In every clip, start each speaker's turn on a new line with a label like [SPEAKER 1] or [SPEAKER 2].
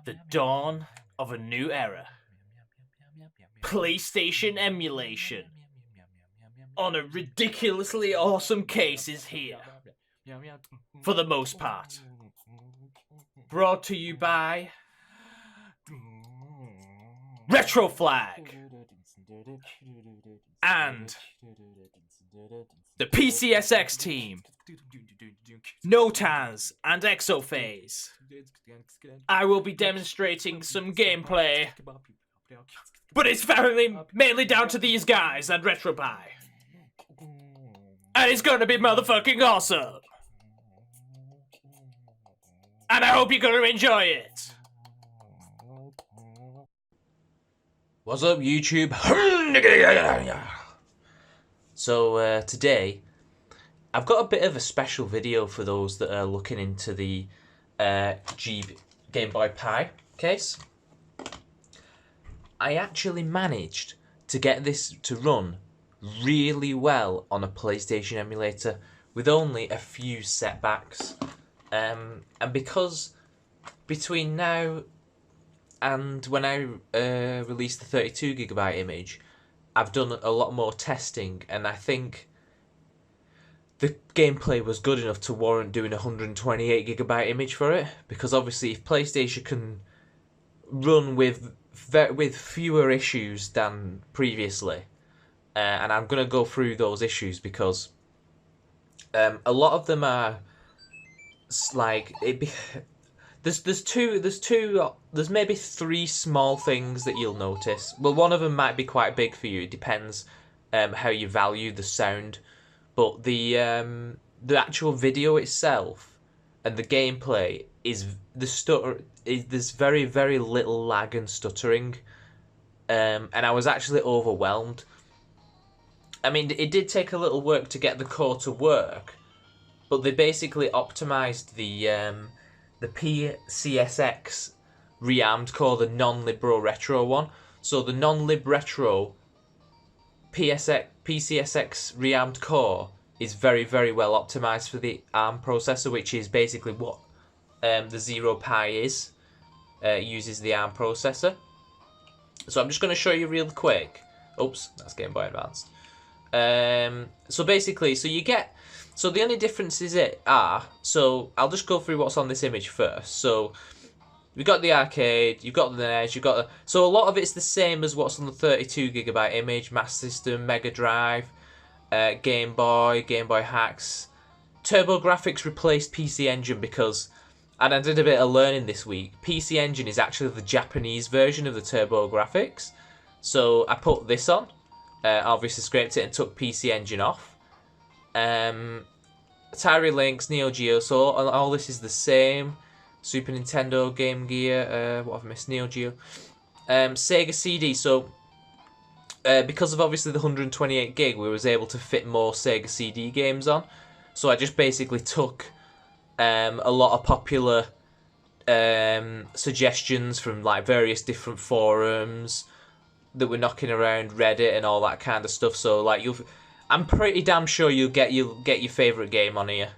[SPEAKER 1] The dawn of a new era. PlayStation emulation on a ridiculously awesome case is here. For the most part. Brought to you by RetroFlag and the PSX team, Notaz and Exophase. I will be demonstrating some gameplay, but it's mainly down to these guys and RetroPi. And it's gonna be motherfucking awesome. And I hope you're gonna enjoy it. What's up, YouTube? So today, I've got a bit of a special video for those that are looking into the GBPi case. I actually managed to get this to run really well on a PlayStation emulator with only a few setbacks. And because between now and when I released the 32GB image, I've done a lot more testing, and I think the gameplay was good enough to warrant doing a 128GB image for it, because obviously if PlayStation can run with fewer issues than previously, and I'm going to go through those issues because a lot of them are like there's maybe three small things that you'll notice. Well, one of them might be quite big for you. It depends how you value the sound, but the actual video itself and the gameplay there's very, very little lag and stuttering, and I was actually overwhelmed. I mean, it did take a little work to get the core to work, but they basically optimized the PSX rearmed core, the non-libro retro one. So the non-lib retro PCSX rearmed core is very, very well optimized for the ARM processor, which is basically what the GBPi is. It uses the ARM processor. So I'm just going to show you real quick. Oops, that's Game Boy Advance. So basically, so the only differences so I'll just go through what's on this image first. So we've got the arcade, you've got the NES, so a lot of it's the same as what's on the 32GB image, Master System, Mega Drive, Game Boy Hacks. TurboGrafx replaced PC Engine because, and I did a bit of learning this week, PC Engine is actually the Japanese version of the TurboGrafx. So I put this on, obviously scraped it and took PC Engine off. Atari Lynx, Neo Geo, so all this is the same. Super Nintendo, Game Gear, what have I missed? Neo Geo. Sega CD, so because of obviously the 128GB, we was able to fit more Sega CD games on. So I just basically took a lot of popular suggestions from like various different forums that were knocking around, Reddit and all that kind of stuff. So like I'm pretty damn sure you'll get your favourite game on here.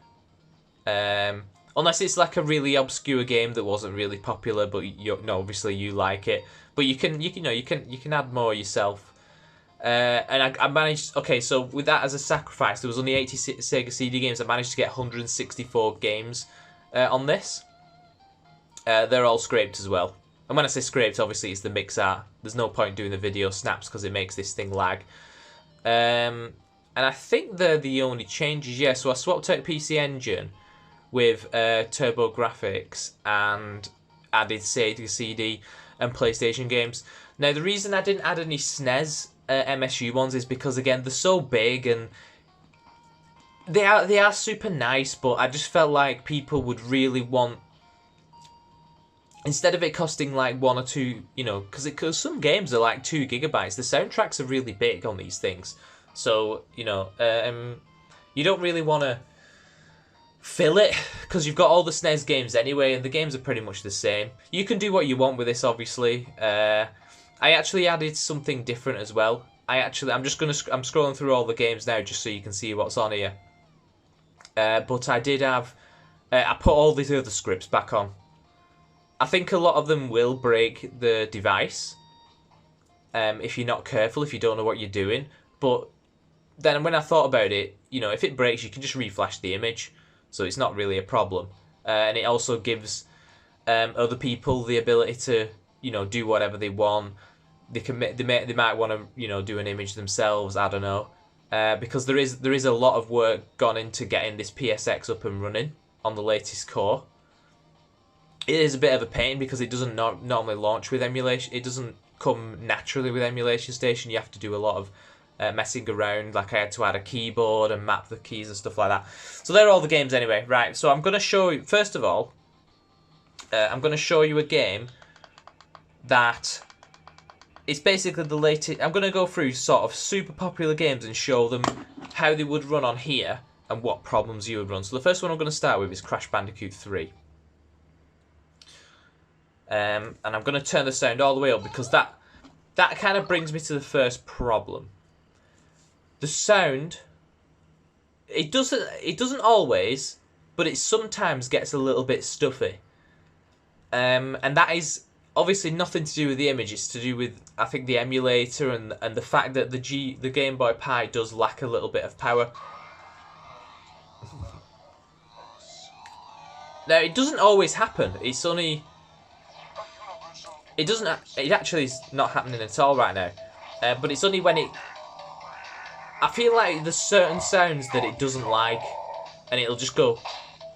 [SPEAKER 1] Unless it's like a really obscure game that wasn't really popular, but obviously you like it. But you can add more yourself. And I managed. Okay, so with that as a sacrifice, there was only 80 Sega CD games. I managed to get 164 games on this. They're all scraped as well. And when I say scraped, obviously it's the mixer. There's no point doing the video snaps because it makes this thing lag. And I think they're the only changes. Yeah, so I swapped out PC Engine with TurboGrafx and added Sega CD and PlayStation games. Now, the reason I didn't add any SNES MSU ones is because, again, they're so big and they are super nice, but I just felt like people would really want, instead of it costing like 1 or 2, because some games are like 2GB, the soundtracks are really big on these things. So, you don't really want to fill it because you've got all the SNES games anyway, and the games are pretty much the same. You can do what you want with this, obviously. I actually added something different as well. I'm scrolling through all the games now just so you can see what's on here. But I did have I put all these other scripts back on. I think a lot of them will break the device if you're not careful, if you don't know what you're doing. But then when I thought about it, you know, if it breaks, you can just reflash the image, so it's not really a problem. And it also gives other people the ability to, you know, do whatever they want. They might want to, you know, do an image themselves. I don't know, because there is a lot of work gone into getting this PSX up and running on the latest core. It is a bit of a pain because it doesn't normally launch with emulation. It doesn't come naturally with Emulation Station. You have to do a lot of messing around. Like I had to add a keyboard and map the keys and stuff like that. So they're all the games anyway. Right, so I'm going to show you, first of all, I'm going to show you a game that it's basically the latest. I'm going to go through sort of super popular games and show them how they would run on here and what problems you would run. So the first one I'm going to start with is Crash Bandicoot 3. And I'm going to turn the sound all the way up because that kind of brings me to the first problem. The sound, it doesn't always, but it sometimes gets a little bit stuffy. And that is obviously nothing to do with the image. It's to do with, I think, the emulator and the fact that the Game Boy Pi does lack a little bit of power. Now it doesn't always happen. It's only. It actually is not happening at all right now. But it's only when it. I feel like there's certain sounds that it doesn't like, and it'll just go.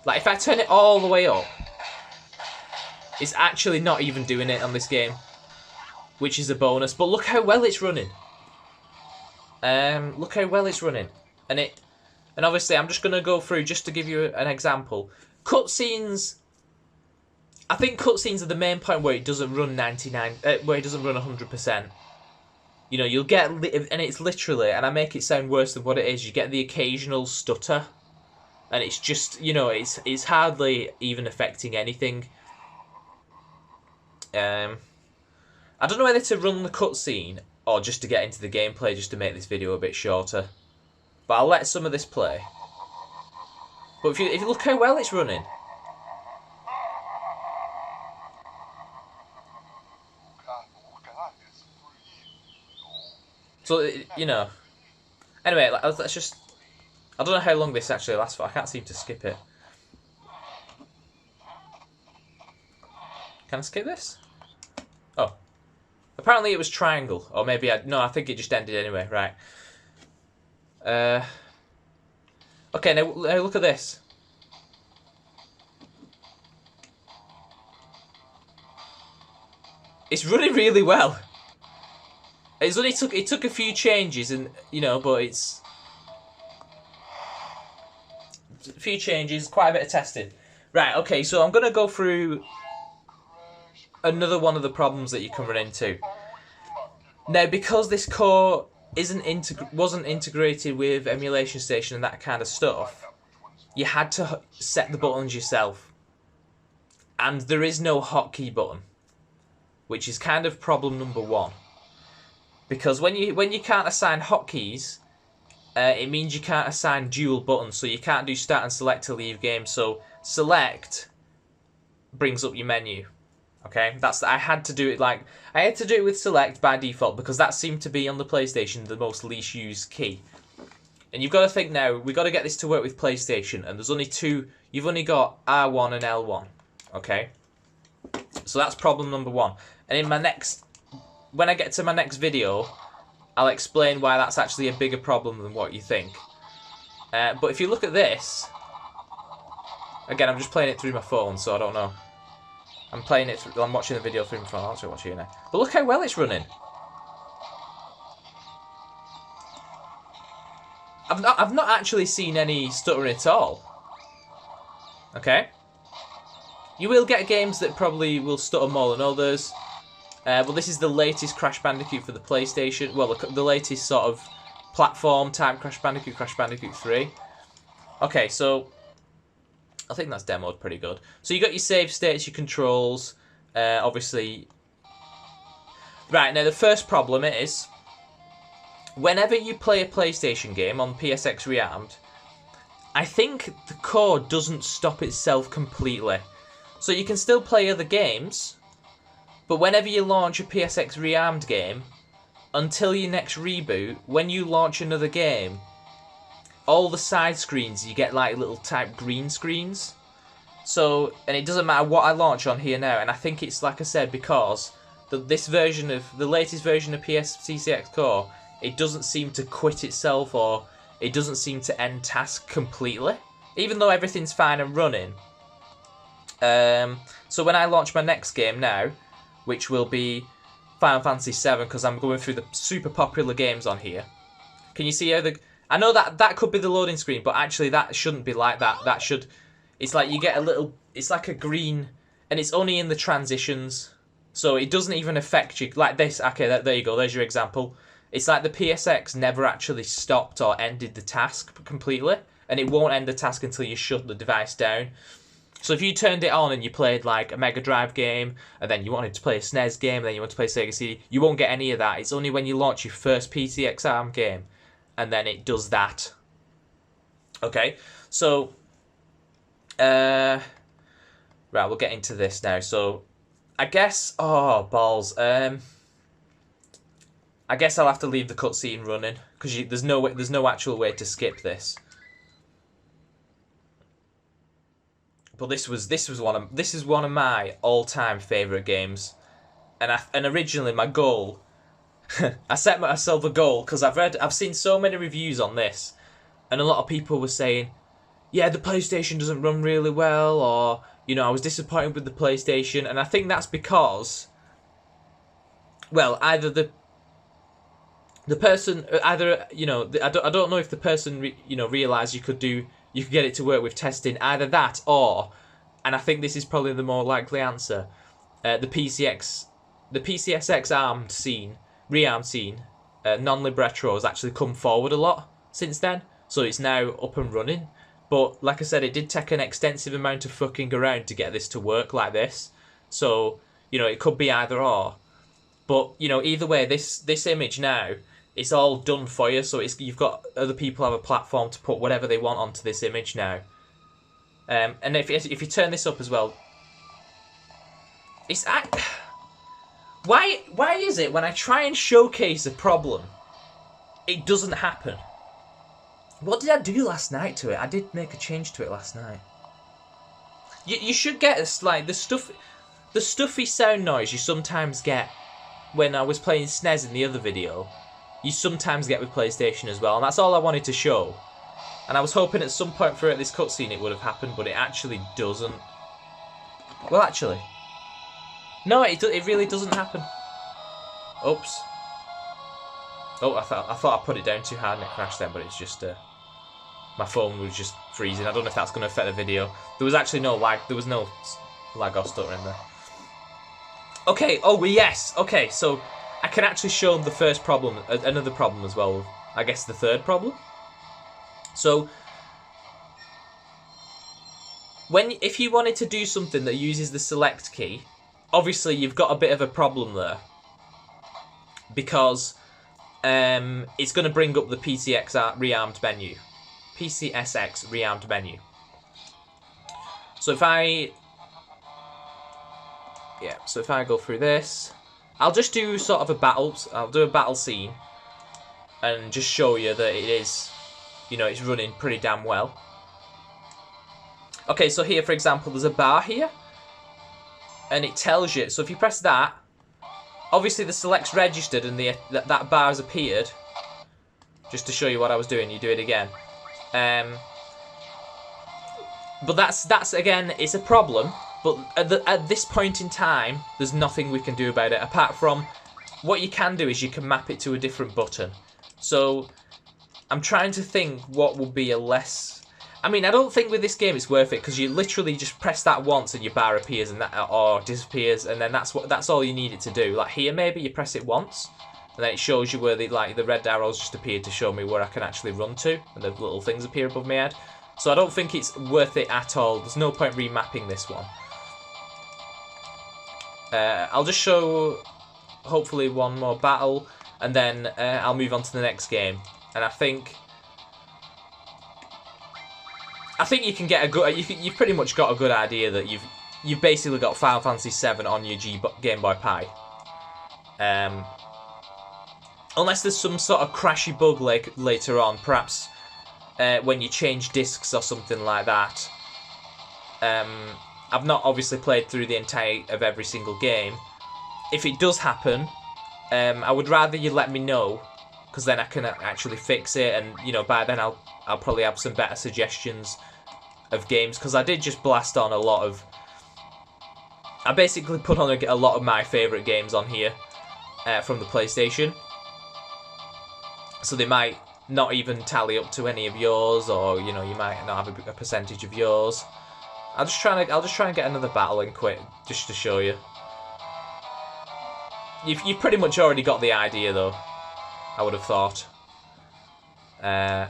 [SPEAKER 1] Like if I turn it all the way up, it's actually not even doing it on this game, which is a bonus. But look how well it's running. Look how well it's running, and obviously I'm just gonna go through just to give you an example. Cutscenes. I think cutscenes are the main point where it doesn't run 99, where it doesn't run 100%. You know, you'll get, and it's literally, and I make it sound worse than what it is. You get the occasional stutter, and it's just, you know, it's hardly even affecting anything. I don't know whether to run the cutscene or just to get into the gameplay, just to make this video a bit shorter. But I'll let some of this play. But if you look how well it's running. So, you know. Anyway, let's just. I don't know how long this actually lasts for. I can't seem to skip it. Can I skip this? Oh. Apparently it was triangle. Or maybe no, I think it just ended anyway. Right. Okay, now look at this. It's running really well. It took a few changes, and you know, but it's a few changes, quite a bit of testing. Right, okay, so I'm gonna go through another one of the problems that you can run into. Now, because this core wasn't integrated with Emulation Station and that kind of stuff, you had to set the buttons yourself, and there is no hotkey button, which is kind of problem number one. Because when you can't assign hotkeys, it means you can't assign dual buttons, so you can't do start and select to leave game. So select brings up your menu. Okay, I had to do it with select by default because that seemed to be on the PlayStation the most least used key. And you've got to think now, we've got to get this to work with PlayStation, and there's only two. You've only got R1 and L1. Okay, so that's problem number one. And in when I get to my next video, I'll explain why that's actually a bigger problem than what you think. But if you look at this, again, I'm just playing it through my phone, so I don't know. I'm watching the video through my phone. I'll actually watch it now. But look how well it's running. I've not actually seen any stuttering at all. Okay. You will get games that probably will stutter more than others. But this is the latest Crash Bandicoot for the PlayStation. Well, the latest sort of platform type Crash Bandicoot 3. Okay, so I think that's demoed pretty good. So you got your save states, your controls, obviously. Right, now the first problem is, whenever you play a PlayStation game on PSX Rearmed, I think the core doesn't stop itself completely. So you can still play other games, but whenever you launch a PSX rearmed game, until your next reboot, when you launch another game, all the side screens, you get like little type green screens. So, and it doesn't matter what I launch on here now, and I think it's, like I said, because the latest version of PSCX Core, it doesn't seem to quit itself, or it doesn't seem to end task completely, even though everything's fine and running. So when I launch my next game now, which will be Final Fantasy VII, because I'm going through the super popular games on here. Can you see how I know that could be the loading screen, but actually that shouldn't be like that. That should... It's like you get a little... It's like a green... And it's only in the transitions. So it doesn't even affect you. Like this. Okay, there you go. There's your example. It's like the PSX never actually stopped or ended the task completely. And it won't end the task until you shut the device down. So if you turned it on and you played like a Mega Drive game, and then you wanted to play a SNES game, and then you want to play Sega CD, you won't get any of that. It's only when you launch your first PSX ARM game, and then it does that. Okay, so right, we'll get into this now. So I guess, oh balls, I guess I'll have to leave the cutscene running because there's no actual way to skip this. But this is one of my all-time favorite games, and originally my goal, I set myself a goal because I've seen so many reviews on this, and a lot of people were saying, yeah, the PlayStation doesn't run really well, or you know, I was disappointed with the PlayStation, and I think that's because, well, either the person, either, you know, I don't know if the person realised you could get it to work with testing, either that or, and I think this is probably the more likely answer, the PSX rearmed scene, non-lib retro has actually come forward a lot since then, so it's now up and running. But like I said, it did take an extensive amount of fucking around to get this to work like this, so you know, it could be either or. But you know, either way, this image now, it's all done for you, so you've got other people have a platform to put whatever they want onto this image now. And if you turn this up as well, why is it when I try and showcase a problem, it doesn't happen? What did I do last night to it? I did make a change to it last night. You should get this, like the stuffy sound noise you sometimes get when I was playing SNES in the other video. You sometimes get with PlayStation as well, and that's all I wanted to show. And I was hoping at some point throughout this cutscene it would have happened, but it actually doesn't. Well, actually, no, it really doesn't happen. Oops. Oh, I thought I put it down too hard and it crashed then, but it's just my phone was just freezing. I don't know if that's going to affect the video. There was actually no lag. There was no lag or stutter in there. Okay. Oh yes. Okay. So I can actually show the first problem, another problem as well. I guess the third problem. So, if you wanted to do something that uses the select key, obviously you've got a bit of a problem there, because it's going to bring up the PSX rearmed menu, PSX rearmed menu. So if I go through this, I'll just do sort of a battle. I'll do a battle scene, and just show you that it is. You know, it's running pretty damn well. Okay, so here, for example, there's a bar here. And it tells you, so if you press that, obviously the select's registered and that bar has appeared. Just to show you what I was doing, you do it again. But that's again, it's a problem. But at this point in time, there's nothing we can do about it. Apart from, what you can do is you can map it to a different button. So I'm trying to think what would be a less... I mean, I don't think with this game it's worth it, because you literally just press that once and your bar appears and that or disappears, and then that's all you need it to do. Like here, maybe you press it once, and then it shows you where the red arrows just appeared to show me where I can actually run to, and the little things appear above my head. So I don't think it's worth it at all. There's no point remapping this one. I'll just show, hopefully, one more battle, and then I'll move on to the next game. And I think... I think you can get a good. You've pretty much got a good idea that you've basically got Final Fantasy VII on your Game Boy Pi. Unless there's some sort of crashy bug later on, perhaps when you change discs or something like that. I've not obviously played through the entire of every single game. If it does happen, I would rather you let me know, because then I can actually fix it, and you know, by then I'll probably have some better suggestions of games, because I did just blast on a lot of. I basically put on a lot of my favourite games on here from the PlayStation, so they might not even tally up to any of yours, or you know, you might not have a percentage of yours. I'll just try and get another battle in quick, just to show you. You've pretty much already got the idea, though. I would have thought. I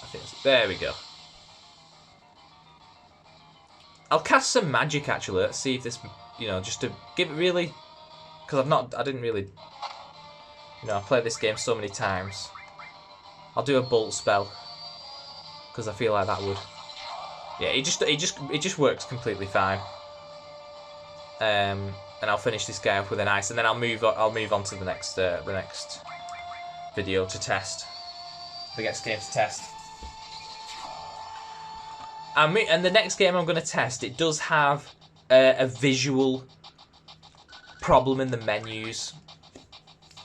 [SPEAKER 1] think there we go. I'll cast some magic actually. Let's see if this, you know, just to give it really, because I didn't really, you know, I've played this game so many times. I'll do a bolt spell because I feel like that would. Yeah, it just works completely fine. And I'll finish this guy off with an ice, and then I'll move on to the next video to test. The next game to test. And the next game I'm going to test, it does have a visual problem in the menus,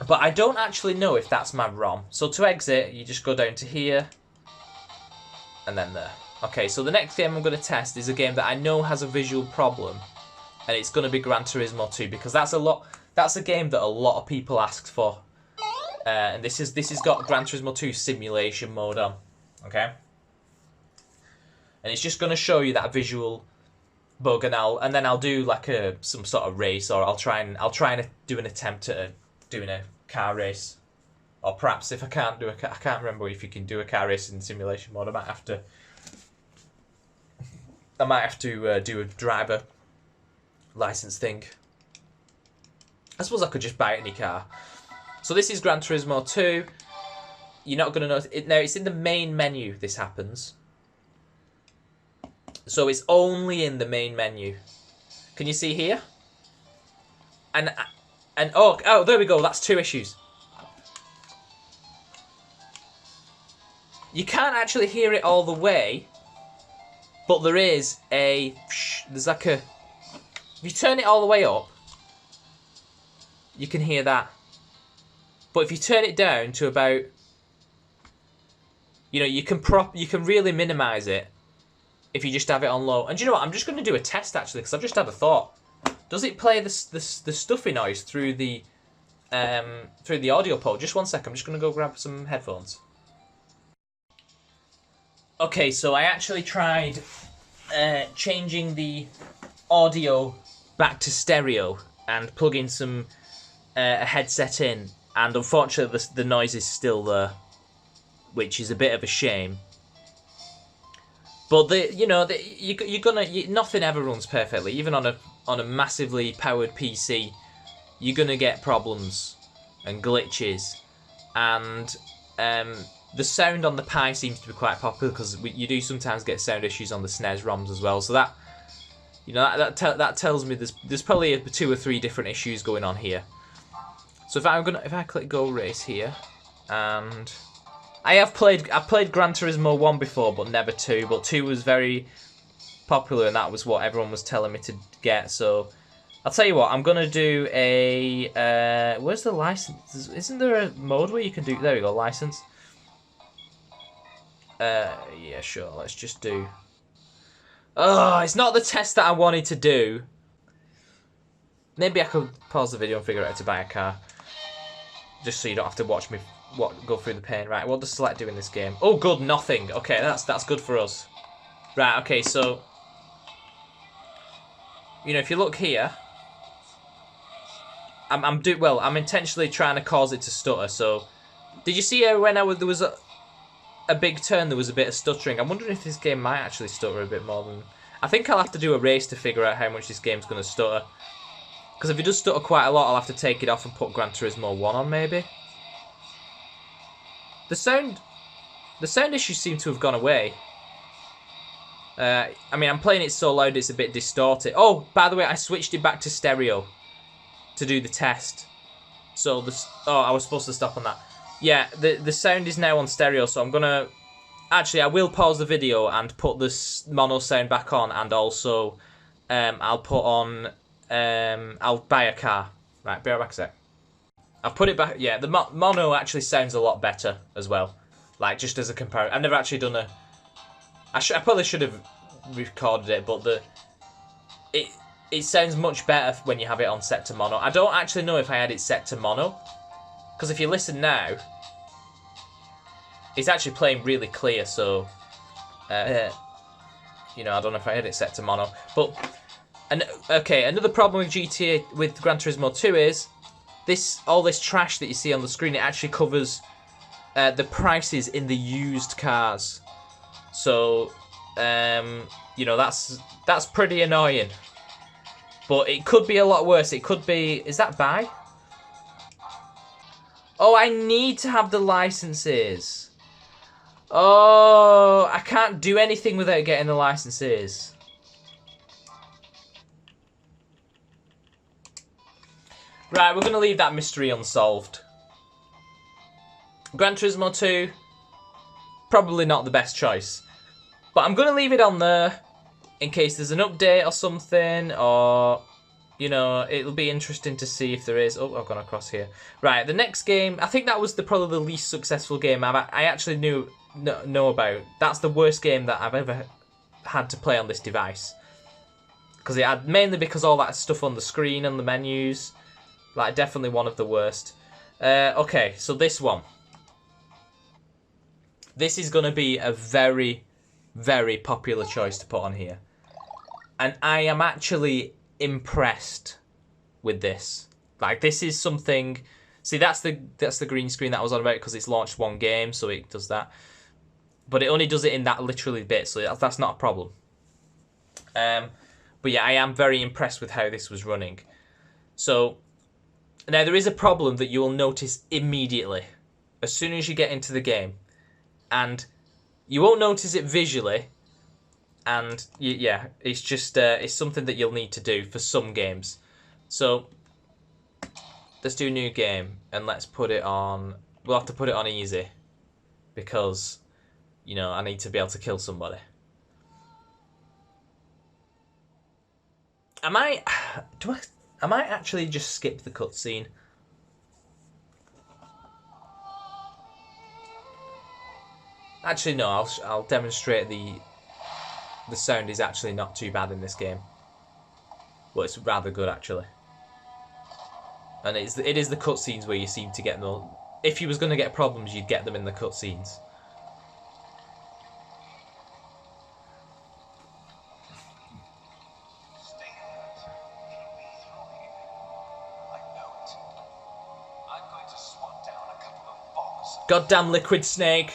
[SPEAKER 1] but I don't actually know if that's my ROM. So to exit, you just go down to here, and then there. Okay, so the next game I'm going to test is a game that I know has a visual problem, and it's going to be Gran Turismo 2, because that's a game that a lot of people asked for, and this has got Gran Turismo 2 simulation mode on, okay, and it's just going to show you that visual bug, and then I'll do like some sort of race, or I'll try and do an attempt at doing a car race, or perhaps if I can't do I can't remember if you can do a car race in simulation mode. I might have to do a driver license thing. I suppose I could just buy any car. So this is Gran Turismo 2. You're not going to notice it now. It's in the main menu. This happens. So it's only in the main menu. Can you see here? And oh, there we go. That's two issues. You can't actually hear it all the way. But there's like a, if you turn it all the way up, you can hear that. But if you turn it down to about, you know, you can really minimize it if you just have it on low. And do you know what? I'm just going to do a test actually, because I've just had a thought. Does it play the stuffy noise through the audio port? Just one sec. I'm just going to go grab some headphones. Okay, so I actually tried changing the audio back to stereo and plugging some a headset in, and unfortunately the noise is still there, which is a bit of a shame. But nothing ever runs perfectly. Even on a massively powered PC, you're gonna get problems and glitches, and the sound on the Pi seems to be quite popular, because you do sometimes get sound issues on the SNES ROMs as well. So that, you know, that tells me there's probably 2 or 3 different issues going on here. So if I click Go Race here, and I've played Gran Turismo 1 before, but never 2. But 2 was very popular, and that was what everyone was telling me to get. So I'll tell you what, I'm gonna do a where's the license? Isn't there a mode where you can do? There we go, license. Yeah, sure. Let's just do. Oh, it's not the test that I wanted to do. Maybe I could pause the video and figure out how to buy a car, just so you don't have to watch me go through the pain. Right, what does select do in this game? Oh, good, nothing. Okay, that's good for us. Right. Okay, so you know, if you look here, I'm intentionally trying to cause it to stutter. So, did you see when there was a big turn, there was a bit of stuttering? I'm wondering if this game might actually stutter a bit more than. I think I'll have to do a race to figure out how much this game's going to stutter. Because if it does stutter quite a lot, I'll have to take it off and put Gran Turismo 1 on, maybe. The sound issues seem to have gone away. I mean, I'm playing it so loud it's a bit distorted. Oh, by the way, I switched it back to stereo to do the test. So this. Oh, I was supposed to stop on that. Yeah, the sound is now on stereo, so I'm gonna. Actually, I will pause the video and put this mono sound back on, and also, I'll put on. I'll buy a car. Right, be right back a sec. I've put it back. Yeah, the mono actually sounds a lot better as well. Like just as a comparison, I've never actually done a. I probably should have recorded it, but it sounds much better when you have it on set to mono. I don't actually know if I had it set to mono, because if you listen now, it's actually playing really clear. So, you know, I don't know if I had it set to mono. But okay, another problem with GTA with Gran Turismo 2 is all this trash that you see on the screen. It actually covers the prices in the used cars. So, you know, that's pretty annoying. But it could be a lot worse. It could be... Is that buy? Oh, I need to have the licenses. Oh, I can't do anything without getting the licenses. Right, we're going to leave that mystery unsolved. Gran Turismo 2, probably not the best choice. But I'm going to leave it on there in case there's an update or something, or, you know, it'll be interesting to see if there is. Oh, I've gone across here. Right, the next game, I think that was probably the least successful game I actually know about. That's the worst game that I've ever had to play on this device. Because it had, mainly because all that stuff on the screen and the menus, like definitely one of the worst. Okay, so this one. This is going to be a very, very popular choice to put on here. And I am actually impressed with this. Like, this is something... See, that's the green screen that I was on about because it's launched one game, so it does that. But it only does it in that literally bit, so that's not a problem. But yeah, I am very impressed with how this was running. So, now there is a problem that you will notice immediately as soon as you get into the game. And you won't notice it visually. And yeah, it's just it's something that you'll need to do for some games. So let's do new game and let's put it on. We'll have to put it on easy because, you know, I need to be able to kill somebody. I might actually just skip the cutscene. Actually, no. I'll demonstrate the sound is actually not too bad in this game. Well, it's rather good actually. And it is the cutscenes where you seem to get them. If you was going to get problems, you'd get them in the cutscenes. Goddamn Liquid Snake!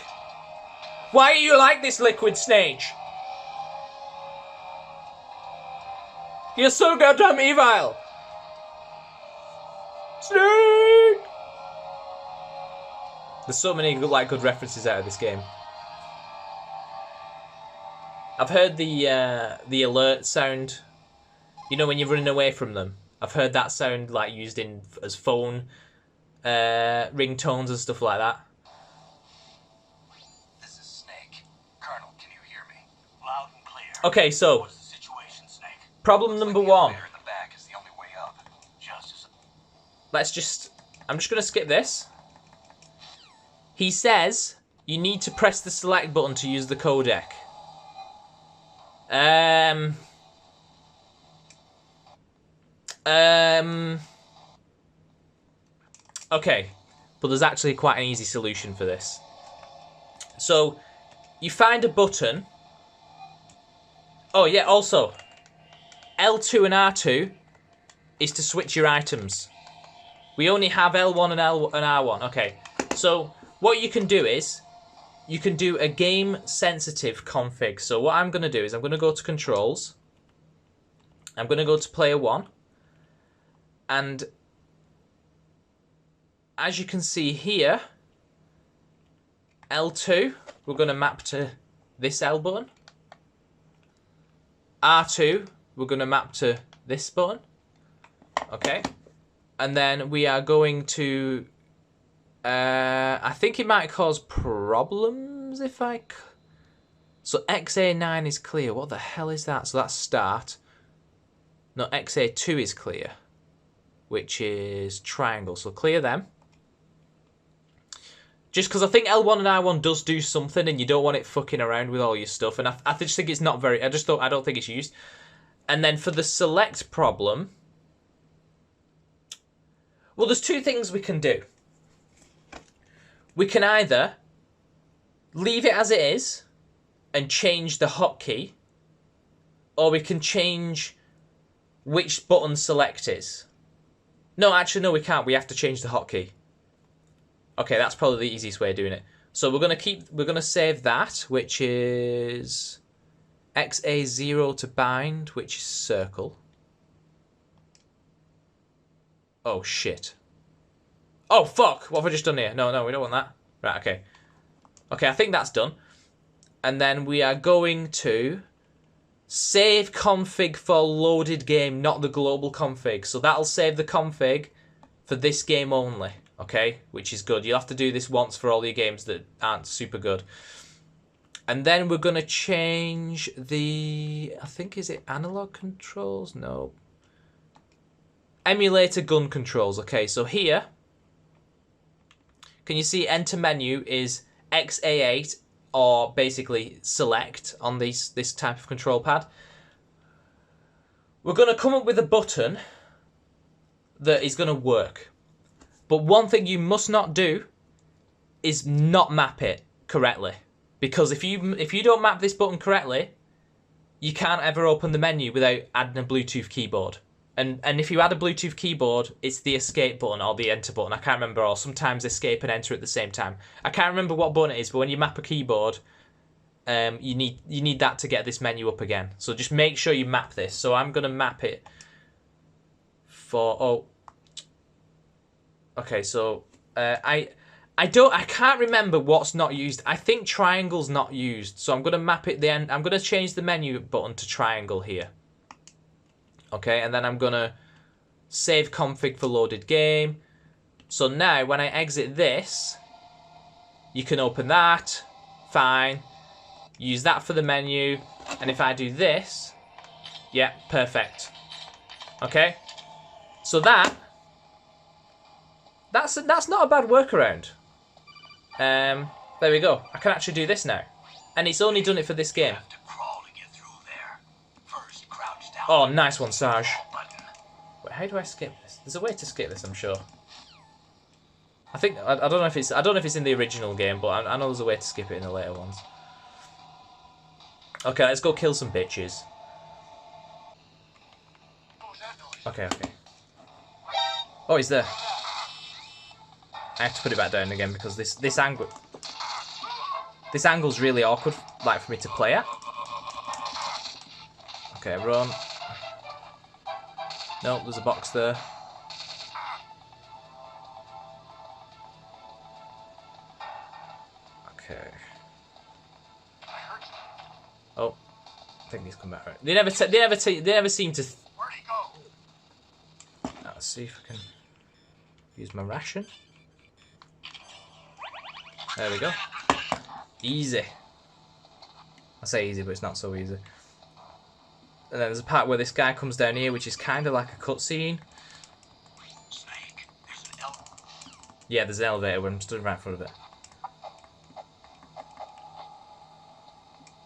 [SPEAKER 1] Why are you like this, Liquid Snake? You're so goddamn evil! Snake! There's so many good references out of this game. I've heard the alert sound. You know when you're running away from them. I've heard that sound like used as phone ringtones and stuff like that.
[SPEAKER 2] This is Snake. Colonel, can you hear me? Loud and clear.
[SPEAKER 1] Okay, so
[SPEAKER 2] What's the situation, Snake?
[SPEAKER 1] problem number one. I'm just going to skip this. He says you need to press the select button to use the codec. Okay, but there's actually quite an easy solution for this. So, you find a button. Oh yeah, also, L2 and R2 is to switch your items. We only have L1 and R1. Okay, so what you can do is you can do a game sensitive config. So what I'm going to do is I'm going to go to controls. I'm going to go to player 1. And as you can see here, L2, we're going to map to this L button. R2, we're going to map to this button. Okay. And then we are going to... I think it might cause problems if I... So XA9 is clear. What the hell is that? So that's start. No, XA2 is clear, which is triangle. So clear them. Just because I think L1 and R1 does do something, and you don't want it fucking around with all your stuff. And I just think it's not very... I don't think it's used. And then for the select problem... Well, there's two things we can do. We can either leave it as it is and change the hotkey, or we can change which button select is. No, actually, no, we can't. We have to change the hotkey. Okay, that's probably the easiest way of doing it. So we're gonna save that, which is XA0 to bind, which is circle. Oh shit. Oh fuck! What have I just done here? No, we don't want that. Right, okay. Okay, I think that's done. And then we are going to save config for loaded game, not the global config. So that'll save the config for this game only. Okay, which is good. You'll have to do this once for all your games that aren't super good. And then we're going to change the... I think, is it analog controls? No. Emulator gun controls. Okay, so here, can you see enter menu is XA8 or basically select on this type of control pad. We're going to come up with a button that is going to work. But one thing you must not do is not map it correctly. Because if you don't map this button correctly, you can't ever open the menu without adding a Bluetooth keyboard. And if you add a Bluetooth keyboard, it's the escape button or the enter button. I can't remember, or sometimes escape and enter at the same time. I can't remember what button it is, but when you map a keyboard, you need that to get this menu up again. So just make sure you map this. So I'm gonna map it for okay, so I can't remember what's not used. I think triangle's not used. So I'm gonna map it then. I'm gonna change the menu button to triangle here. Okay, and then I'm gonna save config for loaded game. So now when I exit this, you can open that, fine. Use that for the menu, and if I do this, yeah, perfect. Okay, so that's not a bad workaround. There we go. I can actually do this now, and it's only done it for this game. Oh, nice one, Sarge. Wait, how do I skip this? There's a way to skip this, I'm sure. I think I don't know if it's in the original game, but I know there's a way to skip it in the later ones. Okay, let's go kill some bitches. Okay. Oh, he's there. I have to put it back down again because this angle's really awkward, like for me to play at. Okay, run. Nope, there's a box there. Okay. Oh, I think he's come back right. They never seem to.
[SPEAKER 2] Where'd he go?
[SPEAKER 1] Let's see if I can use my ration. There we go. Easy. I say easy, but it's not so easy. And then there's a part where this guy comes down here, which is kind of like a cutscene.
[SPEAKER 2] Snake, there's an elevator.
[SPEAKER 1] Yeah, there's an elevator when I'm stood right in front of it.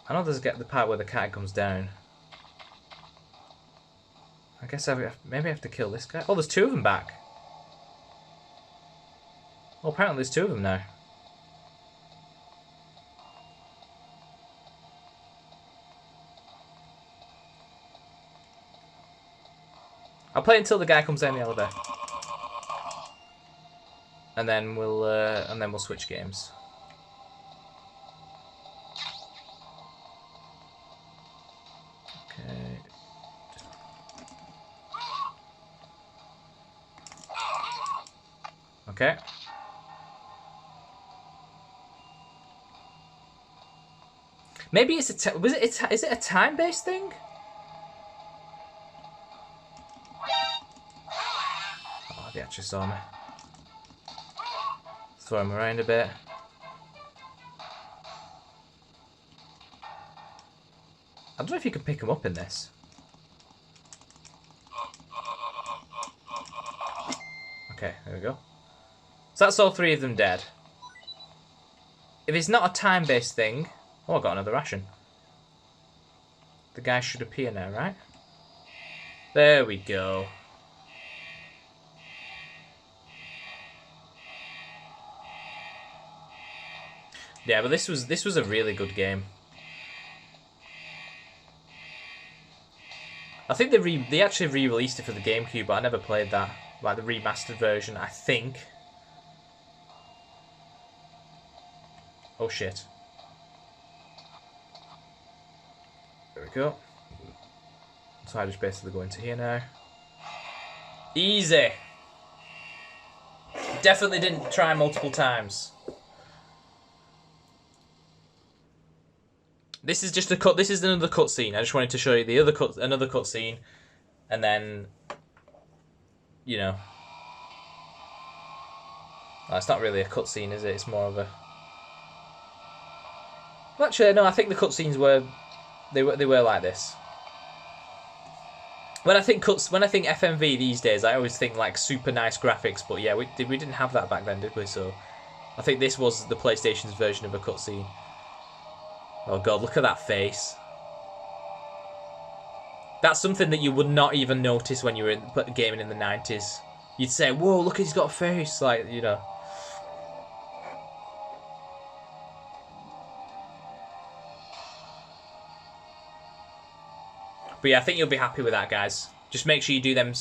[SPEAKER 1] I know there's the part where the cat comes down. I guess maybe I have to kill this guy. Oh, there's two of them back. Oh, apparently there's two of them now. I'll play until the guy comes down the elevator, and then we'll switch games. Okay. Okay. Maybe it's is it a time-based thing? He actually saw me. Throw him around a bit. I don't know if you can pick him up in this. Okay, there we go. So that's all 3 of them dead. If it's not a time-based thing... Oh, I got another ration. The guy should appear now, right? There we go. Yeah, but this was a really good game. I think they actually re-released it for the GameCube, but I never played that. Like the remastered version, I think. Oh shit. There we go. So I just basically go into here now. Easy! Definitely didn't try multiple times. This is just a cut. This is another cutscene. I just wanted to show you the another cutscene, and then, you know, well, it's not really a cutscene, is it? It's more of a. Well, actually, no. I think the cutscenes were, they were like this. When I think FMV these days, I always think like super nice graphics. But yeah, we didn't have that back then, did we? So, I think this was the PlayStation's version of a cutscene. Oh god, look at that face. That's something that you would not even notice when you were gaming in the 90s. You'd say, whoa, look, he's got a face, like, you know. But yeah, I think you'll be happy with that, guys. Just make sure you do them.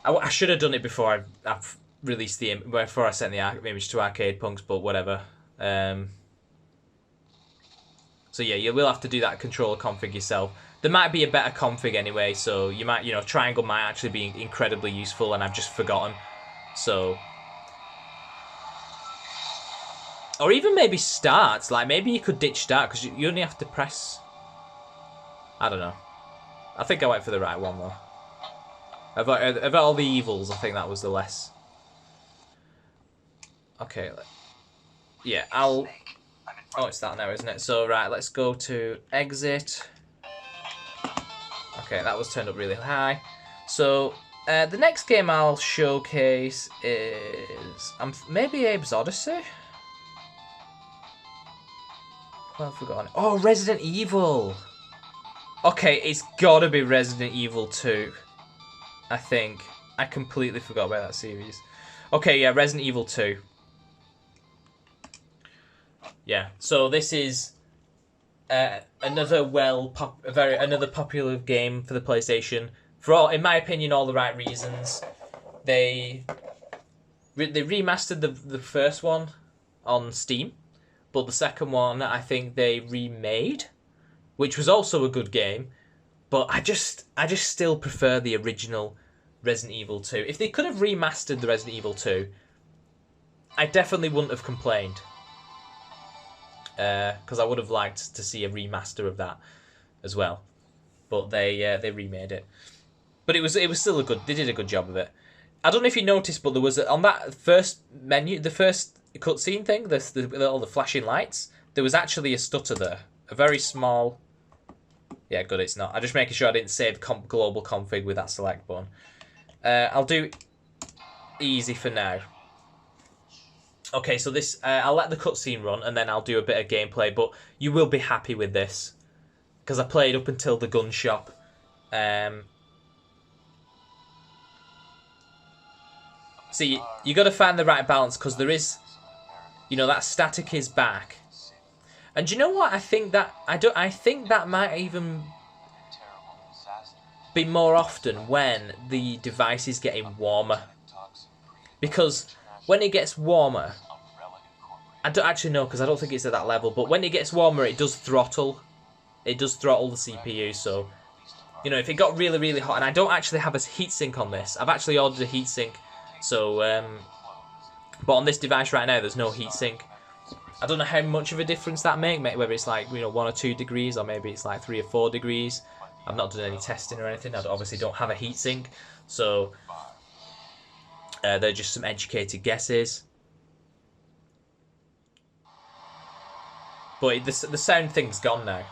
[SPEAKER 1] I should have done it before I've released before I sent the image to Arcade Punks, but whatever. So yeah, you will have to do that controller config yourself. There might be a better config anyway, so you might, you know, triangle might actually be incredibly useful, and I've just forgotten. So, or even maybe start. Like maybe you could ditch start because you only have to press. I don't know. I think I went for the right one though. Of all the evils, I think that was the less. Okay. Yeah, I'll. Oh, it's that now, isn't it? So, right, let's go to exit. Okay, that was turned up really high. So, the next game I'll showcase is... maybe Abe's Odyssey? Well, I've forgotten. Oh, Resident Evil! Okay, it's gotta be Resident Evil 2. I think. I completely forgot about that series. Okay, yeah, Resident Evil 2. Yeah, so this is another another popular game for the PlayStation for all, in my opinion, all the right reasons. They remastered the first one on Steam, but the second one I think they remade, which was also a good game. But I just still prefer the original Resident Evil 2. If they could have remastered the Resident Evil 2, I definitely wouldn't have complained. Because I would have liked to see a remaster of that as well, but they remade it. But it was still they did a good job of it. I don't know if you noticed, but there was on that first menu, the first cutscene thing, all the flashing lights. There was actually a stutter there, a very small. Yeah, good. It's not. I'm just making sure I didn't save global config with that select button. I'll do easy for now. Okay, so this, I'll let the cutscene run, and then I'll do a bit of gameplay, but you will be happy with this, because I played up until the gun shop. See, you got to find the right balance, because there is, you know, that static is back. And do you know what? I think that might even be more often when the device is getting warmer, because when it gets warmer, I don't actually know because I don't think it's at that level, but when it gets warmer, it does throttle. It does throttle the CPU, so, you know, if it got really, really hot, and I don't actually have a heatsink on this. I've actually ordered a heatsink, so, but on this device right now, there's no heatsink. I don't know how much of a difference that makes, whether it's like, you know, 1 or 2 degrees, or maybe it's like 3 or 4 degrees. I've not done any testing or anything. I obviously don't have a heatsink, so... They're just some educated guesses. But the sound thing's gone now,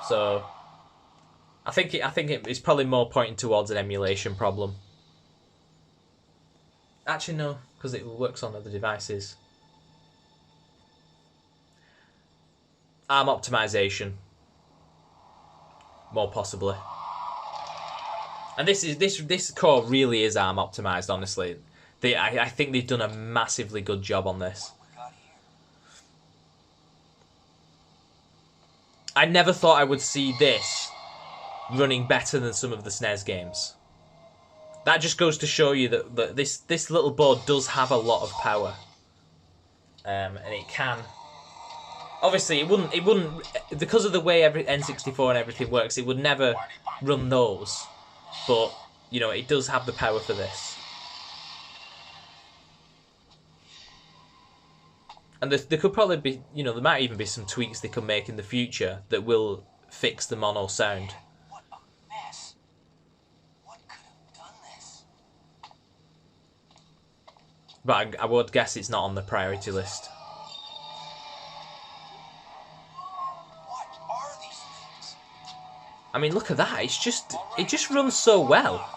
[SPEAKER 1] so I think it's probably more pointing towards an emulation problem. Actually, no, because it works on other devices. ARM optimization, more possibly. And this core really is ARM optimized. Honestly, I think they've done a massively good job on this. I never thought I would see this running better than some of the SNES games. That just goes to show you that this little board does have a lot of power, and it can. Obviously, it wouldn't because of the way every N64 and everything works. It would never run those, but you know it does have the power for this. And there could probably be, you know, there might even be some tweaks they could make in the future that will fix the mono sound.
[SPEAKER 2] What a mess. What could have done this?
[SPEAKER 1] But I would guess it's not on the priority list.
[SPEAKER 2] What are these things?
[SPEAKER 1] I mean, look at that. It just runs so well.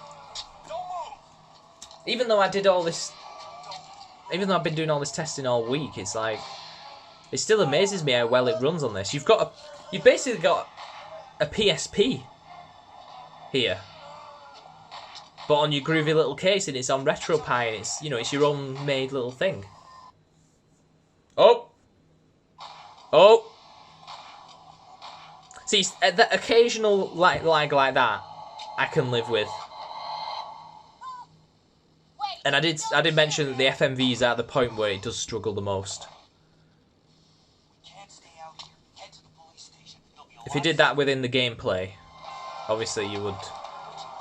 [SPEAKER 2] Don't move.
[SPEAKER 1] Even though I did all this, even though I've been doing all this testing all week, it's like it still amazes me how well it runs on this. You've basically got a PSP here, but on your groovy little case, and it's on RetroPie, and it's, you know, it's your own made little thing. Oh. See, that occasional lag like that, I can live with. And I did mention that the FMV's at the point where it does struggle the most.
[SPEAKER 2] We can't stay out here. Head to the police station.
[SPEAKER 1] If you did that within the gameplay, obviously you would.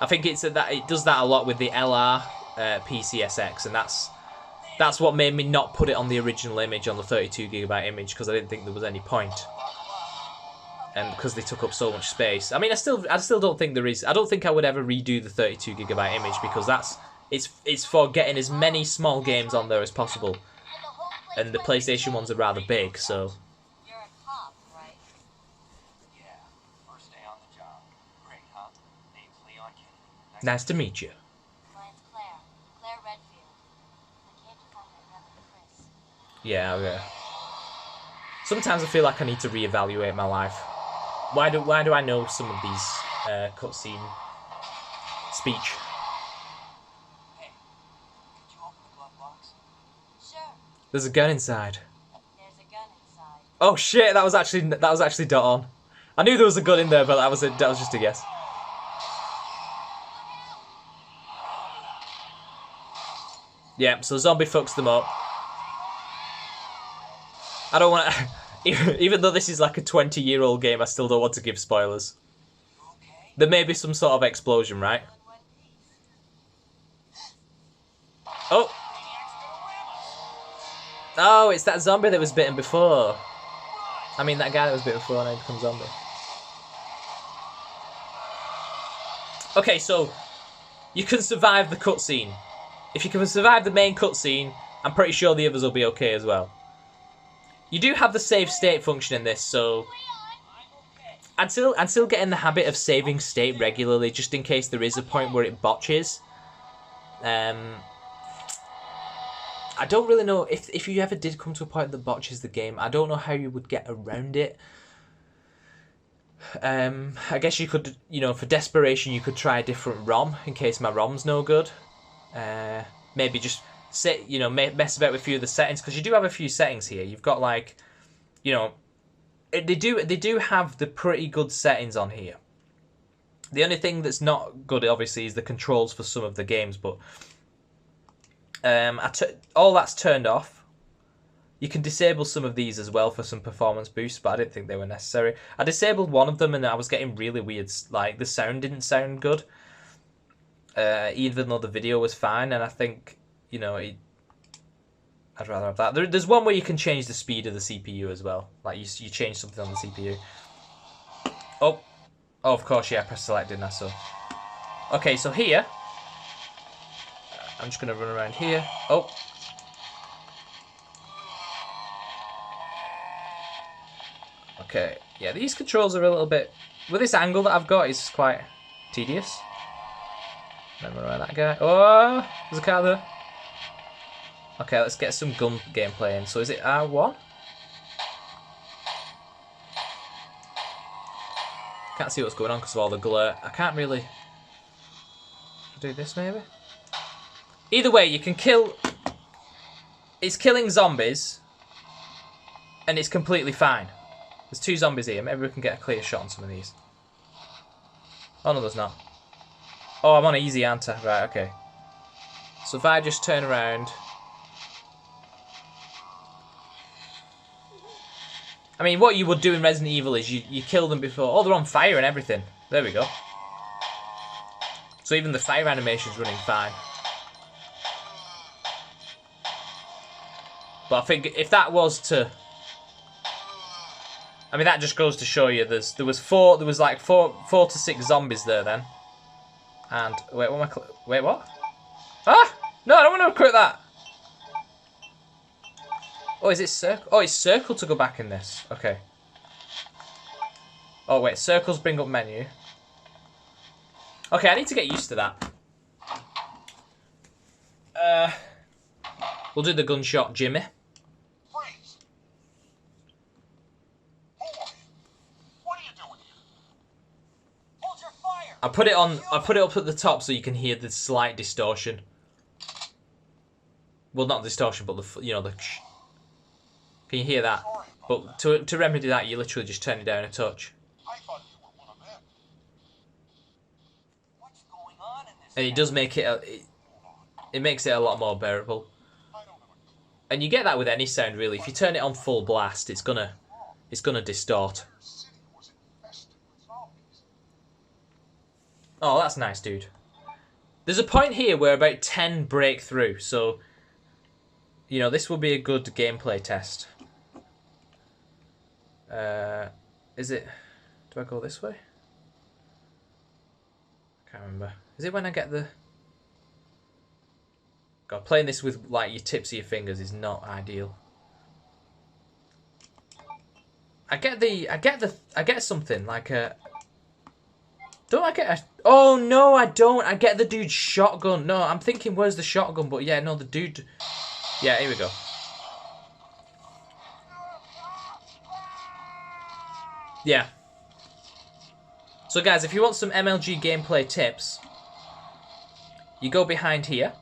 [SPEAKER 1] I think it does that a lot with the LR PSX, and that's what made me not put it on the original image, on the 32GB image, because I didn't think there was any point. And because they took up so much space. I mean, I still don't think there is. I don't think I would ever redo the 32GB image, because it's for getting as many small games on there as possible, and the PlayStation ones are rather big, so.
[SPEAKER 3] You're a cop, right?
[SPEAKER 2] Yeah. First day on the job. Great, huh? Name's Leon Kennedy.
[SPEAKER 1] Nice to meet you.
[SPEAKER 3] Mine's Claire. Claire Redfield. I came to find my brother Chris.
[SPEAKER 1] Yeah. Sometimes I feel like I need to reevaluate my life. Why do I know some of these cutscene speech?
[SPEAKER 2] Hey, could you open the glove box?
[SPEAKER 3] Sure.
[SPEAKER 1] There's a gun inside.
[SPEAKER 3] There's a gun inside.
[SPEAKER 1] Oh shit! That was actually dead on. I knew there was a gun in there, but that was just a guess. Yeah, so zombie fucks them up. I don't want to. Even though this is like a 20-year-old game, I still don't want to give spoilers.
[SPEAKER 2] Okay.
[SPEAKER 1] There may be some sort of explosion, right?
[SPEAKER 3] All in one piece.
[SPEAKER 1] Oh! Oh, it's that zombie that was bitten before. I mean, that guy that was bitten before and now becomes zombie. Okay, so you can survive the cutscene. If you can survive the main cutscene, I'm pretty sure the others will be okay as well. You do have the save state function in this, so I'd still get in the habit of saving state regularly, just in case there is a point where it botches. I don't really know if you ever did come to a point that botches the game. I don't know how you would get around it. I guess you could, you know, for desperation, you could try a different ROM in case my ROM's no good. Maybe just mess about with a few of the settings, because you do have a few settings here. You've got, like, you know, they do have the pretty good settings on here. The only thing that's not good, obviously, is the controls for some of the games, but all that's turned off. You can disable some of these as well for some performance boosts, but I didn't think they were necessary. I disabled one of them and I was getting really weird, like the sound didn't sound good, even though the video was fine, and I think, you know, I'd rather have that. There's one where you can change the speed of the CPU as well, like you change something on the CPU. Oh, of course, yeah, I pressed select, didn't I? So, okay, so here, I'm just going to run around here. Oh. Okay. Yeah, these controls are a little bit... With this angle that I've got, it's quite tedious. Remember around that guy. Oh, there's a car there. Okay, let's get some gun gameplay in. So is it R1? Can't see what's going on because of all the glare. I can't really do this maybe. Either way, you can kill. It's killing zombies, and it's completely fine. There's 2 zombies here. Maybe we can get a clear shot on some of these. Oh no, there's not. Oh, I'm on easy, aren't I? Right, okay. So if I just turn around. I mean, what you would do in Resident Evil is you kill them before... Oh, they're on fire and everything. There we go. So even the fire animation's running fine. But I think if that was to... I mean, that just goes to show you there was like four to 6 zombies there then. And... Wait, what am I... Wait, what? Ah! No, I don't want to quit that! Oh, is it circle? Oh, it's circle to go back in this. Okay. Oh, wait. Circles bring up menu. Okay, I need to get used to that. We'll do the gunshot, Jimmy.
[SPEAKER 2] Freeze! What are you doing here? Hold your fire!
[SPEAKER 1] I put it on. I put it up at the top so you can hear the slight distortion. Well, not distortion, but the the. Can you hear that? But to remedy that, you literally just turn it down a touch.
[SPEAKER 2] I thought you were one of them. What's going on in this?
[SPEAKER 1] And it does make it makes it a lot more bearable. And you get that with any sound really. If you turn it on full blast, it's gonna distort. Oh, that's nice, dude. There's a point here where about 10 break through, so this will be a good gameplay test. Is it? Do I go this way? I can't remember. Is it when I get the? God, playing this with like your tips of your fingers is not ideal. I get something like a. Don't I get a? Oh no, I don't. I get the dude's shotgun. No, I'm thinking where's the shotgun? But yeah, no, the dude. Yeah, here we go. Yeah. So guys, if you want some MLG gameplay tips, you go behind here.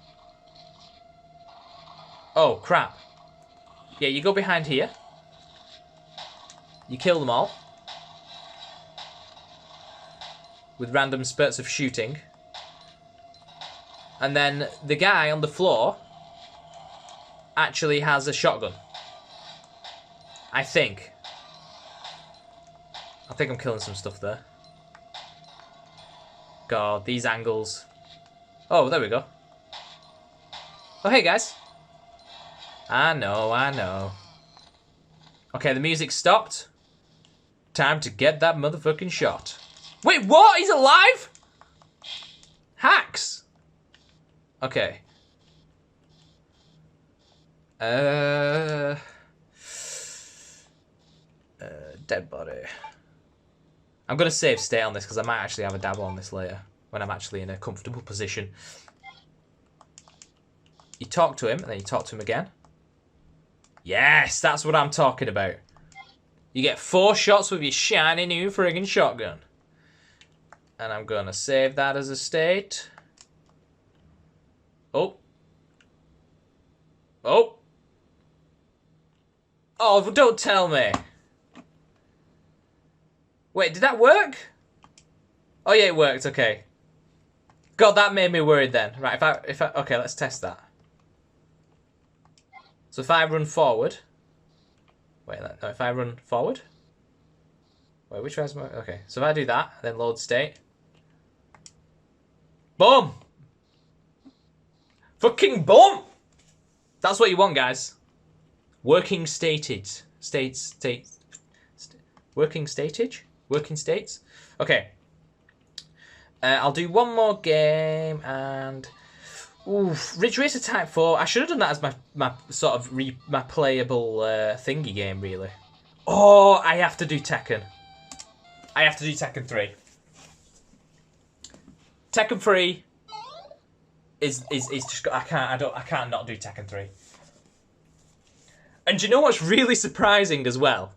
[SPEAKER 1] Oh, crap. Yeah, you go behind here. You kill them all. With random spurts of shooting. And then the guy on the floor actually has a shotgun. I think I'm killing some stuff there. God, these angles. Oh, there we go. Oh, hey, guys. I know. Okay, the music stopped. Time to get that motherfucking shot. Wait, what? He's alive? Hacks. Okay. Dead body. I'm going to save state on this because I might actually have a dabble on this later when I'm actually in a comfortable position. You talk to him and then you talk to him again. Yes, that's what I'm talking about. You get 4 shots with your shiny new friggin' shotgun. And I'm going to save that as a state. Oh. Oh. Oh, don't tell me. Wait, did that work? Oh yeah, it worked. Okay. God, that made me worried then. Right, if I okay, let's test that. So if I run forward. Wait, no, if I run forward. Wait, which way's my? Okay, so if I do that, then load state. Boom. Fucking boom. That's what you want, guys. Working stated. Working statage? Working states? Okay. I'll do one more game and... Oof, Ridge Racer Type 4. I should have done that as my sort of my playable thingy game, really. Oh, I have to do Tekken. I have to do Tekken 3. Tekken 3 is just I can't not do Tekken 3. And do you know what's really surprising as well?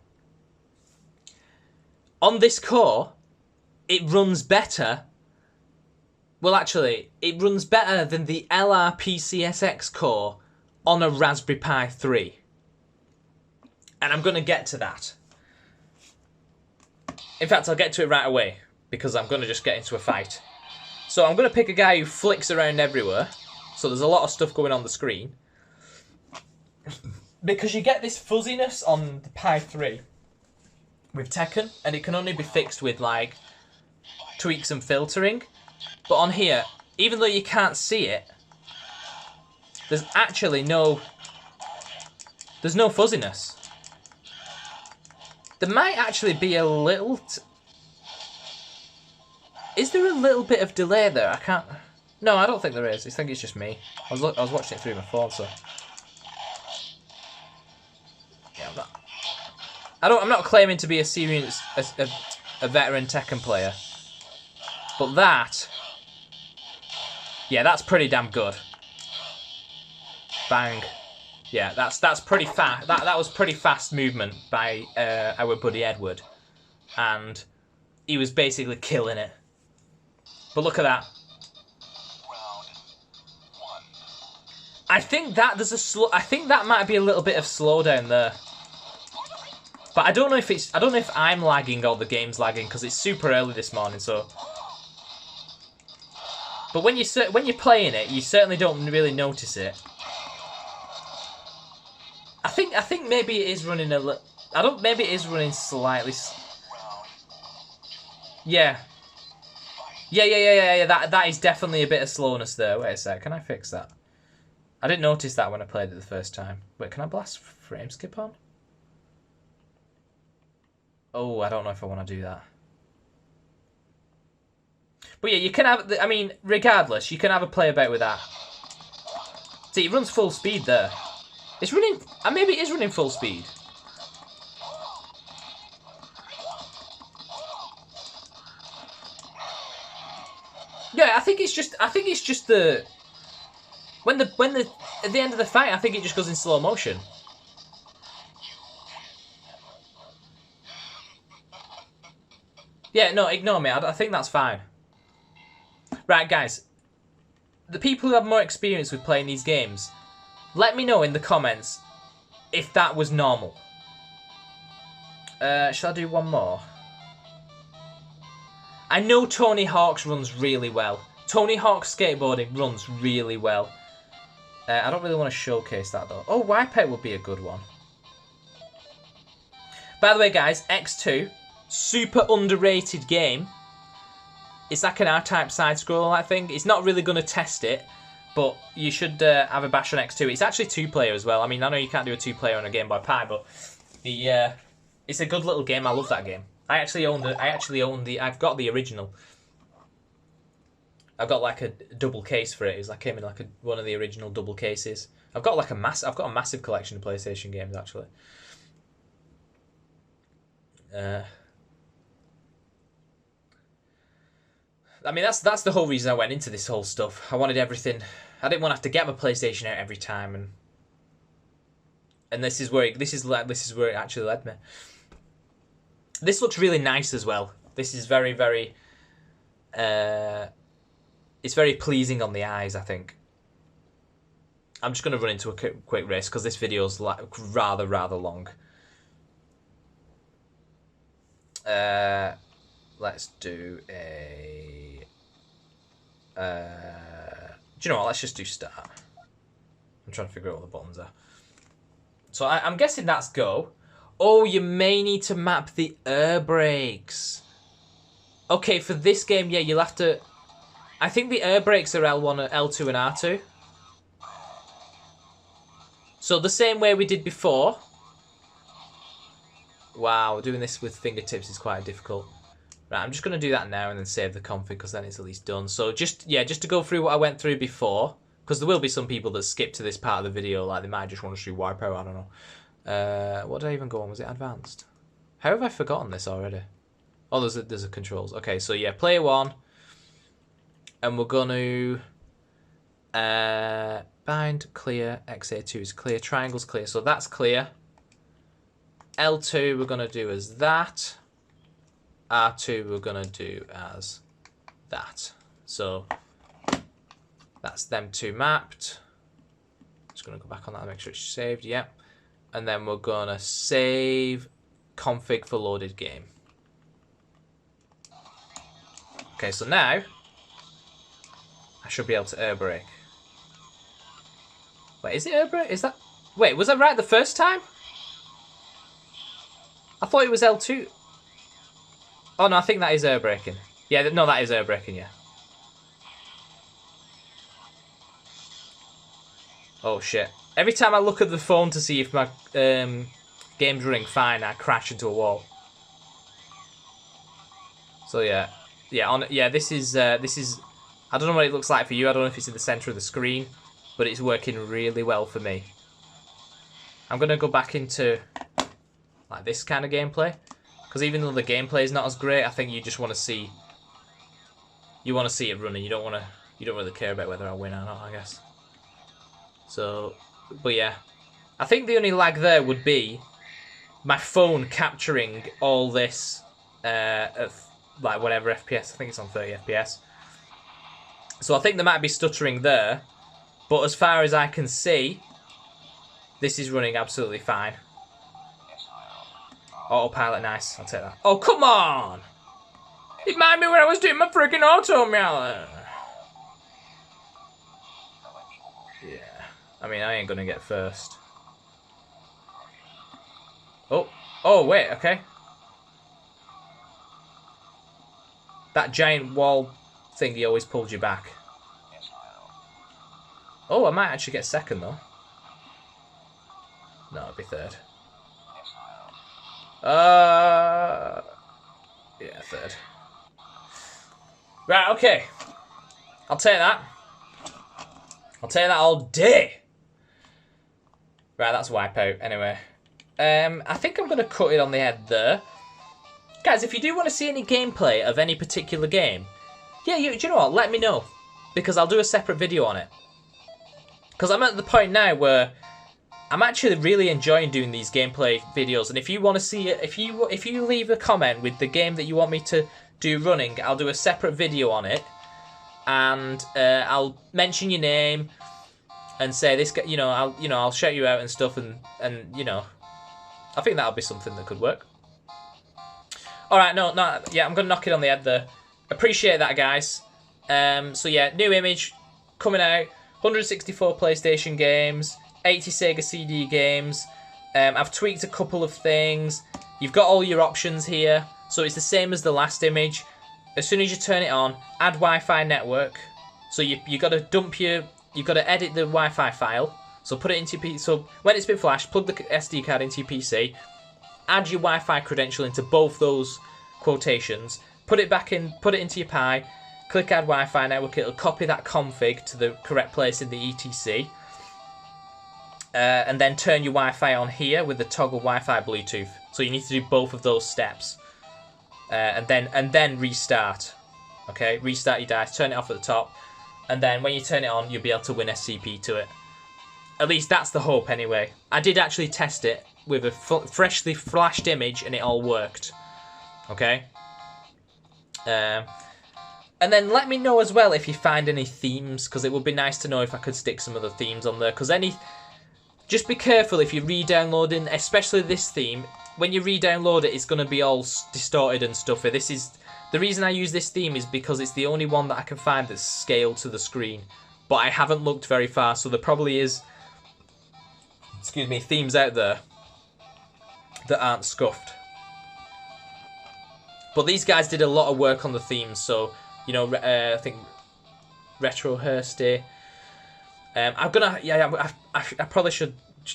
[SPEAKER 1] On this core, it runs better. Well, actually, it runs better than the LRPCSX core on a Raspberry Pi 3. And I'm going to get to that. In fact, I'll get to it right away, because I'm going to just get into a fight. So I'm going to pick a guy who flicks around everywhere. So there's a lot of stuff going on the screen. Because you get this fuzziness on the Pi 3 with Tekken, and it can only be fixed with, like, tweaks and filtering. But on here, even though you can't see it, there's actually no fuzziness. There might actually be a little... Is there a little bit of delay there? I can't... No, I don't think there is. I think it's just me. I was watching it through my phone, so... Yeah, I'm not claiming to be a serious... a veteran Tekken player. But that... Yeah, that's pretty damn good. Bang. Yeah, that's pretty fast. That was pretty fast movement by our buddy Edward, and he was basically killing it. But look at that. I think that there's a slow. I think that might be a little bit of slowdown there. But I don't know if it's. I don't know if I'm lagging or the game's lagging because it's super early this morning. So. But when you're playing it, you certainly don't really notice it. I think maybe it is running a little. Maybe it is running slightly. Yeah. Yeah. That is definitely a bit of slowness there. Wait a sec. Can I fix that? I didn't notice that when I played it the first time. Wait, can I blast frame skip on? Oh, I don't know if I want to do that. But yeah, you can have... I mean, regardless, you can have a play about with that. See, it runs full speed there. It's running... maybe it is running full speed. Yeah, I think it's just the... At the end of the fight, I think it just goes in slow motion. Yeah, no, ignore me. I think that's fine. Right, guys. The people who have more experience with playing these games, let me know in the comments if that was normal. Shall I do one more? I know Tony Hawk's runs really well. Tony Hawk's skateboarding runs really well. I don't really want to showcase that though. Oh, Wipeout would be a good one. By the way, guys, X2, super underrated game. It's like an R-type side-scroller, I think. It's not really going to test it, but you should have a bash on X2. It's actually two-player as well. I mean, I know you can't do a two-player on a Game Boy Pi, but it's a good little game. I love that game. I've got the original. I've got like a double case for it. It came in like one of the original double cases. I've got a massive collection of PlayStation games actually. I mean that's the whole reason I went into this whole stuff. I wanted everything. I didn't want to have to get my PlayStation out every time, and this is where it actually led me. This looks really nice as well. This is very, very... it's very pleasing on the eyes, I think. I'm just going to run into a quick race because this video's rather long. Let's do a... do you know what? Let's just do start. I'm trying to figure out what the buttons are. So I'm guessing that's go. Oh, you may need to map the air brakes. Okay, for this game, yeah, you'll have to... I think the air brakes are L1, L2 and R2. So the same way we did before. Wow, doing this with fingertips is quite difficult. Right, I'm just going to do that now and then save the config because then it's at least done. So just to go through what I went through before, Because there will be some people that skip to this part of the video, like they might just want to see Wipeout, I don't know. What did I even go on? Was it advanced? How have I forgotten this already? Oh, there's a controls. Okay, so yeah, player 1. And we're going to bind, clear, XA2 is clear, triangle's clear, so that's clear. L2 we're going to do as that. R2 we're going to do as that. So that's them two mapped. Just going to go back on that and make sure it's saved. Yep. And then we're going to save config for loaded game. Okay, so now I should be able to air brake. Wait, is it air brake? Is that... Wait, was that right the first time? I thought it was L2. Oh, no, I think that is air braking. Yeah, no, that is air braking, yeah. Oh, shit. Every time I look at the phone to see if my game's running fine, I crash into a wall. So, yeah. Yeah, this is... I don't know what it looks like for you. I don't know if it's in the centre of the screen, but it's working really well for me. I'm going to go back into like this kind of gameplay, because even though the gameplay is not as great, I think you just want to see... You want to see it running. You don't really care about whether I win or not, I guess. So, but yeah. I think the only lag there would be my phone capturing all this at like whatever FPS. I think it's on 30 FPS. So I think there might be stuttering there, but as far as I can see, this is running absolutely fine. Autopilot, nice. I'll take that. Oh, come on! It reminded me when I was doing my freaking auto mallet. Yeah. I mean, I ain't gonna get first. Oh, wait, okay. That giant wall thingy always pulled you back. Oh, I might actually get second, though. No, it'll be third. Yeah, third. Right, okay. I'll take that. I'll take that all day. Right, that's Wipeout. Anyway. I think I'm going to cut it on the head there. Guys, if you do want to see any gameplay of any particular game, yeah, do you know what? Let me know. Because I'll do a separate video on it. Because I'm at the point now where I'm actually really enjoying doing these gameplay videos, and if you want to see it, if you leave a comment with the game that you want me to do running, I'll do a separate video on it, and I'll mention your name and say this, I'll shout you out and stuff, and I think that'll be something that could work. All right, yeah, I'm gonna knock it on the head there. Appreciate that, guys. So yeah, new image coming out. 164 PlayStation games. 80 Sega CD games. I've tweaked a couple of things. You've got all your options here. So it's the same as the last image. As soon as you turn it on, add Wi-Fi network. So you got to edit the Wi-Fi file. So put it into your PC. So when it's been flashed, plug the SD card into your PC. Add your Wi-Fi credential into both those quotations. Put it back in. Put it into your Pi. Click add Wi-Fi network. It'll copy that config to the correct place in the ETC. And then turn your Wi-Fi on here with the toggle Wi-Fi Bluetooth. So you need to do both of those steps, and then restart. Okay, restart your dice, turn it off at the top, and then when you turn it on, you'll be able to win SCP to it. At least that's the hope, anyway. I did actually test it with a freshly flashed image, and it all worked. Okay. And then let me know as well if you find any themes, because it would be nice to know if I could stick some of the themes on there. Because just be careful if you're re-downloading, especially this theme. When you re-download it, it's going to be all distorted and stuffy. The reason I use this theme is because it's the only one that I can find that's scaled to the screen. But I haven't looked very far, so there probably is, themes out there that aren't scuffed. But these guys did a lot of work on the themes, so, I think Retrohursty. I probably should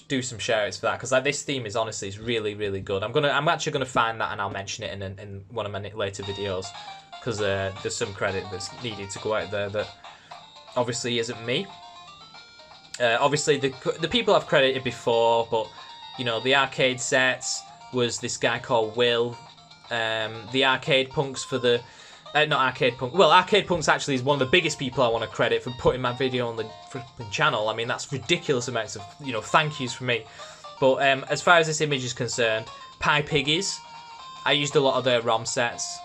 [SPEAKER 1] do some shoutouts for that, because this theme is really, really good. I'm actually gonna find that and I'll mention it in one of my later videos, because there's some credit that's needed to go out there that obviously isn't me. Obviously, the people I've credited before, but you know, the arcade sets was this guy called Will. The arcade punks for the not arcade punk. Well, arcade punks actually is one of the biggest people I want to credit for putting my video on the channel. I mean, that's ridiculous amounts of thank yous from me. But as far as this image is concerned, Pi Piggies, I used a lot of their ROM sets.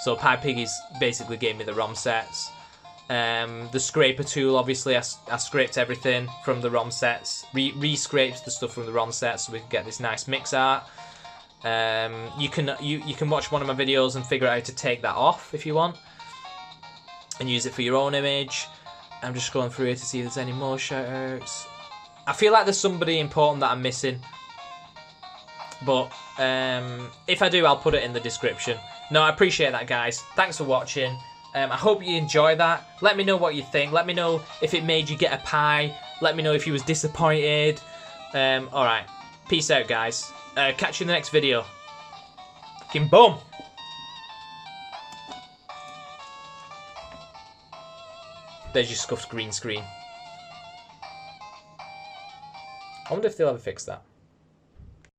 [SPEAKER 1] So Pi Piggies basically gave me the ROM sets. The scraper tool, obviously, I scraped everything from the ROM sets. Re-scraped the stuff from the ROM sets so we could get this nice mix art. You can watch one of my videos and figure out how to take that off if you want, and use it for your own image. I'm just scrolling through here to see if there's any more shoutouts. I feel like there's somebody important that I'm missing, but if I do, I'll put it in the description. No, I appreciate that, guys. Thanks for watching. I hope you enjoy that. Let me know what you think. Let me know if it made you get a pie. Let me know if you was disappointed. Alright. Peace out, guys. Catch you in the next video. Fucking boom! There's your scuffed green screen. I wonder if they'll ever fix that.